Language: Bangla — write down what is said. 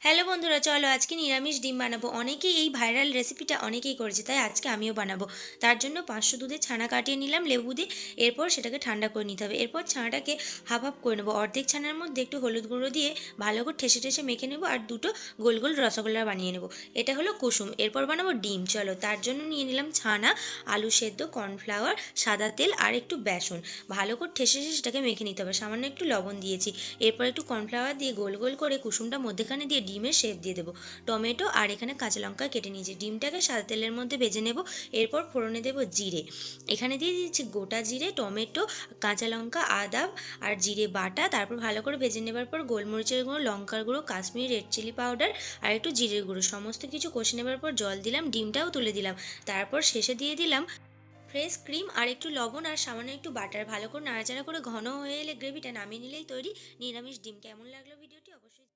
হ্যালো বন্ধুরা, চলো আজকে নিরামিষ ডিম বানাবো। অনেকেই এই ভাইরাল রেসিপিটা অনেকেই করেছে, তাই আজকে আমিও বানাবো। তার জন্য 500 দুধের ছানা কাটিয়ে নিলাম লেবু দিয়ে। এরপর সেটাকে ঠান্ডা করে নিতে হবে। এরপর ছানাটাকে হাফ হাফ করে নেবো। অর্ধেক ছানার মধ্যে একটু হলুদ গুঁড়ো দিয়ে ভালো করে ঠেসে ঠেসে মেখে নেবো, আর দুটো গোল গোল রসগোল্লা বানিয়ে নেবো। এটা হলো কুসুম। এরপর বানাবো ডিম। চলো, তার জন্য নিয়ে নিলাম ছানা, আলু সেদ্ধ, কর্নফ্লাওয়ার, সাদা তেল আর একটু বেসন। ভালো করে ঠেসে ঠেসে সেটাকে মেখে নিতে হবে। সামান্য একটু লবণ দিয়েছি। এরপর একটু কর্নফ্লাওয়ার দিয়ে গোল গোল করে কুসুমটা মধ্যেখানে দিয়ে ডিমের শেপ দিয়ে দেবো। টমেটো আর এখানে কাঁচা লঙ্কা কেটে নিয়েছি। ডিমটাকে সাদা তেলের মধ্যে ভেজে নেব। এরপর ফোড়নে দেব জিরে। এখানে দিয়ে দিচ্ছি গোটা জিরে, টমেটো, কাঁচা লঙ্কা, আদা আর জিরে বাটা। তারপর ভালো করে ভেজে নেবার পর গোলমরিচের গুঁড়ো, লঙ্কার গুঁড়ো, কাশ্মীরি রেড চিলি পাউডার আর একটু জিরের গুঁড়ো সমস্ত কিছু কষে নেবার পর জল দিলাম, ডিমটাও তুলে দিলাম। তারপর শেষে দিয়ে দিলাম ফ্রেশ ক্রিম আর একটু লবণ আর সামান্য একটু বাটার। ভালো করে নাড়াচাড়া করে ঘন হয়ে এলে গ্রেভিটা নামিয়ে নিলেই তৈরি নিরামিষ ডিম। কেমন লাগলো ভিডিওটি অবশ্যই